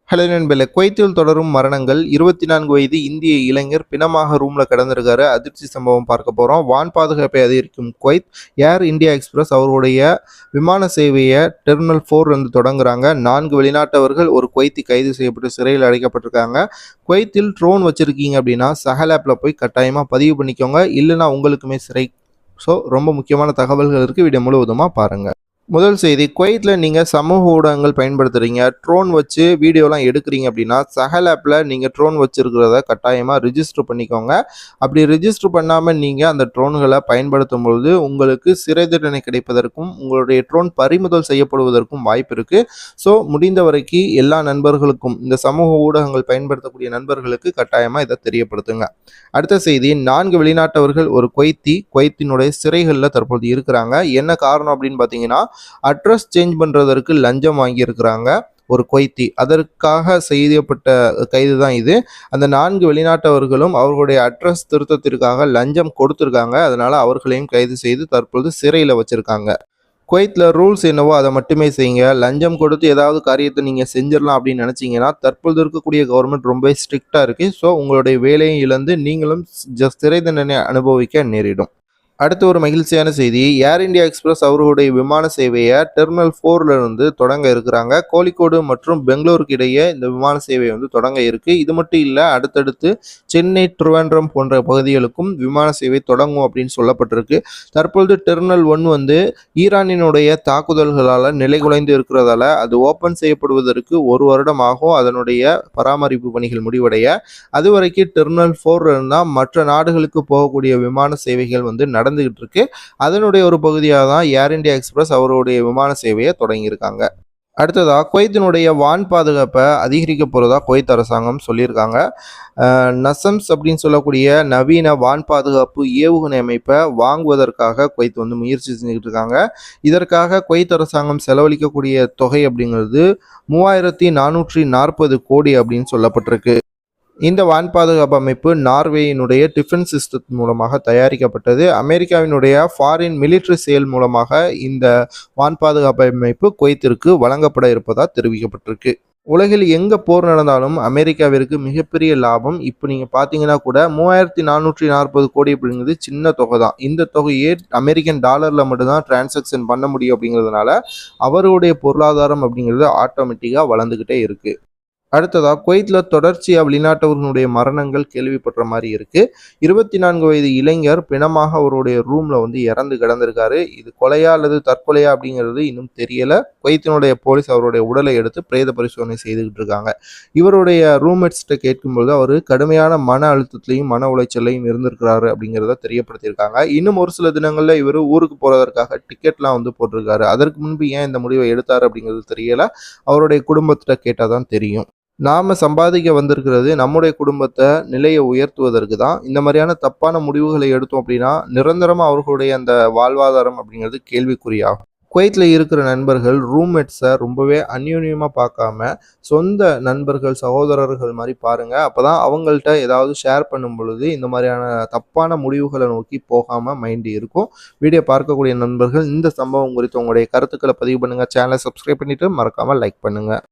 Hello நண்பர்களே, குவைத்தில் தொடரும் மரணங்கள். 24 வயது இந்திய இளைஞர் பிணமாக ரூம்ல கிடந்திருக்காரு. அதிர்ச்சி சம்பவம் பார்க்க போறோம். வான் பாதுகாப்பை அதிகரிக்கும் குவைத் ஏர் இந்தியா எக்ஸ்பிரஸ் அவருடைய விமான சேவையை டெர்மினல் 4 இருந்து தொடங்குறாங்க. 4 வெளிநாட்டவர்கள் ஒரு குவைத்தி கைது செய்யப்பட்டு சிறையில் அடைக்கப்பட்டிருக்காங்க. குவைத்தில் ட்ரோன் வச்சிருக்கீங்க அப்படின்னா சஹல் ஆப்ல போய் கட்டாயமா பதிவு பண்ணிக்கோங்க. இல்லைன்னா உங்களுக்குமே சிறை. ஸோ ரொம்ப முக்கியமான தகவல்கள் இருக்கு. வீடியோ முழுவதுமா பாருங்க. முதல் செய்தி, குவைத்தில் நீங்கள் சமூக ஊடகங்கள் பயன்படுத்துகிறீங்க, ட்ரோன் வச்சு வீடியோலாம் எடுக்கிறீங்க அப்படின்னா சஹல் ஆப்பில் நீங்கள் ட்ரோன் வச்சுருக்கிறத கட்டாயமாக ரிஜிஸ்டர் பண்ணிக்கோங்க. அப்படி ரிஜிஸ்டர் பண்ணாமல் நீங்கள் அந்த ட்ரோன்களை பயன்படுத்தும் பொழுது உங்களுக்கு சிறை தண்டனை கிடைப்பதற்கும் உங்களுடைய ட்ரோன் பறிமுதல் செய்யப்படுவதற்கும் வாய்ப்பு இருக்குது. ஸோ முடிந்த வரைக்கும் எல்லா நண்பர்களுக்கும், இந்த சமூக ஊடகங்கள் பயன்படுத்தக்கூடிய நண்பர்களுக்கு கட்டாயமாக இதை தெரியப்படுத்துங்க. அடுத்த செய்தி, 4 வெளிநாட்டவர்கள் ஒரு குவைத்தினுடைய சிறைகளில் தற்போது இருக்கிறாங்க. என்ன காரணம் அப்படின்னு பார்த்தீங்கன்னா, அட்ரஸ் சேஞ்ச் பண்ணுறதற்கு லஞ்சம் வாங்கியிருக்கிறாங்க ஒரு குவைத்தி. அதற்காக செய்யப்பட்ட கைது தான் இது. அந்த 4 வெளிநாட்டவர்களும் அவர்களுடைய அட்ரஸ் திருத்தத்திற்காக லஞ்சம் கொடுத்துருக்காங்க. அதனால அவர்களையும் கைது செய்து தற்பொழுது சிறையில் வச்சிருக்காங்க. குவைத்தில் ரூல்ஸ் என்னவோ அதை மட்டுமே செய்யுங்க. லஞ்சம் கொடுத்து ஏதாவது காரியத்தை நீங்கள் செஞ்சிடலாம் அப்படின்னு நினச்சிங்கன்னா தற்பொழுது இருக்கக்கூடிய கவர்மெண்ட் ரொம்ப ஸ்ட்ரிக்டாக இருக்குது. ஸோ உங்களுடைய வேலையை இழந்து நீங்களும் சிறை தண்டனை அனுபவிக்க நேரிடும். அடுத்து ஒரு மகிழ்ச்சியான செய்தி, ஏர் இந்தியா எக்ஸ்பிரஸ் அவர்களுடைய விமான சேவையை டெர்மினல் 4 இருந்து தொடங்க இருக்கிறாங்க. கோழிக்கோடு மற்றும் பெங்களூருக்கு இடையே இந்த விமான சேவை தொடங்க இருக்கு. இது மட்டும் இல்லை, அடுத்தடுத்து சென்னை, திருவனந்தபுரம் போன்ற பகுதிகளுக்கும் விமான சேவை தொடங்கும் அப்படின்னு சொல்லப்பட்டிருக்கு. தற்பொழுது டெர்மினல் 1 ஈரானினுடைய தாக்குதல்களால் நிலைகுலைந்து இருக்கிறதால அது ஓப்பன் செய்யப்படுவதற்கு 1 வருடம் ஆகும். அதனுடைய பராமரிப்பு பணிகள் முடிவடைய. அதுவரைக்கும் டெர்மினல் 4 இருந்தால் மற்ற நாடுகளுக்கு போகக்கூடிய விமான சேவைகள் நடந்துகிட்டு இருக்கு. அதனுடைய ஒரு பகுதியாக தான் ஏர் இந்தியா எக்ஸ்பிரஸ் அவருடைய விமான சேவையை தொடங்கியிருக்காங்க. அடுத்ததா, குவைத்தினுடைய வான் பாதுகாப்பை அதிகரிக்க போகிறதா குவைத் அரசாங்கம் சொல்லியிருக்காங்க. நசம்ஸ் அப்படின்னு சொல்லக்கூடிய நவீன வான் பாதுகாப்பு ஏவுகணை அமைப்பை வாங்குவதற்காக குவைத் முயற்சி செஞ்சுக்கிட்டு இருக்காங்க. இதற்காக குவைத் அரசாங்கம் செலவழிக்கக்கூடிய தொகை அப்படிங்கிறது 3440 கோடி அப்படின்னு சொல்லப்பட்டிருக்கு. இந்த வான் பாதுகாப்பு அமைப்பு நார்வேயினுடைய டிஃபென்ஸ் சிஸ்டம் மூலமாக தயாரிக்கப்பட்டது. அமெரிக்காவினுடைய ஃபாரின் மிலிட்ரி சேல் மூலமாக இந்த வான் பாதுகாப்பு அமைப்பு குவைத்திற்கு வழங்கப்பட இருப்பதாக தெரிவிக்கப்பட்டிருக்கு. உலகில் எங்கே போர் நடந்தாலும் அமெரிக்காவிற்கு மிகப்பெரிய லாபம். இப்போ நீங்கள் பார்த்தீங்கன்னா கூட 3440 கோடி அப்படிங்கிறது சின்ன தொகை தான். இந்த தொகையே அமெரிக்கன் டாலரில் மட்டும்தான் டிரான்சாக்ஷன் பண்ண முடியும். அப்படிங்கிறதுனால அவருடைய பொருளாதாரம் அப்படிங்கிறது ஆட்டோமேட்டிக்காக வளர்ந்துக்கிட்டே இருக்குது. அடுத்ததா, குவைத்தில் தொடர்ச்சியாக வெளிநாட்டவர்களுடைய மரணங்கள் கேள்விப்படுற மாதிரி இருக்கு. 24 வயது இளைஞர் பிணமாக அவருடைய ரூம்ல இறந்து கிடந்திருக்காரு. இது கொலையா அல்லது தற்கொலையா அப்படிங்கிறது இன்னும் தெரியல. குவைத்தினுடைய போலீஸ் அவருடைய உடலை எடுத்து பிரேத பரிசோதனை செய்துகிட்டு இருக்காங்க. இவருடைய ரூம்மேட்ஸ்கிட்ட கேட்கும்போது அவர் கடுமையான மன அழுத்தத்திலையும் மன உளைச்சலையும் இருந்திருக்கிறாரு அப்படிங்கிறத தெரியப்படுத்தியிருக்காங்க. இன்னும் ஒரு சில தினங்கள்ல இவர் ஊருக்கு போறதற்காக டிக்கெட்லாம் போட்டிருக்காரு. அதற்கு முன்பு ஏன் இந்த முடிவை எடுத்தாரு அப்படிங்கிறது தெரியல. அவருடைய குடும்பத்திட்ட கேட்டாதான் தெரியும். நாம் சம்பாதிக்க வந்திருக்கிறது நம்முடைய குடும்பத்தை நிலையை உயர்த்துவதற்கு தான். இந்த மாதிரியான தப்பான முடிவுகளை எடுத்தோம் அப்படின்னா நிரந்தரமாக அவர்களுடைய அந்த வாழ்வாதாரம் அப்படிங்கிறது கேள்விக்குறியாகும். குவைத்தில் இருக்கிற நண்பர்கள் ரூம்மேட்ஸை ரொம்பவே அந்யோன்யமாக பார்க்காம சொந்த நண்பர்கள், சகோதரர்கள் மாதிரி பாருங்கள். அப்போ தான் அவங்கள்ட்ட ஏதாவது ஷேர் பண்ணும் பொழுது இந்த மாதிரியான தப்பான முடிவுகளை நோக்கி போகாமல் மைண்டு இருக்கும். வீடியோ பார்க்கக்கூடிய நண்பர்கள் இந்த சம்பவம் குறித்து உங்களுடைய கருத்துக்களை பதிவு பண்ணுங்கள். சேனலை சப்ஸ்கிரைப் பண்ணிவிட்டு மறக்காமல் லைக் பண்ணுங்கள்.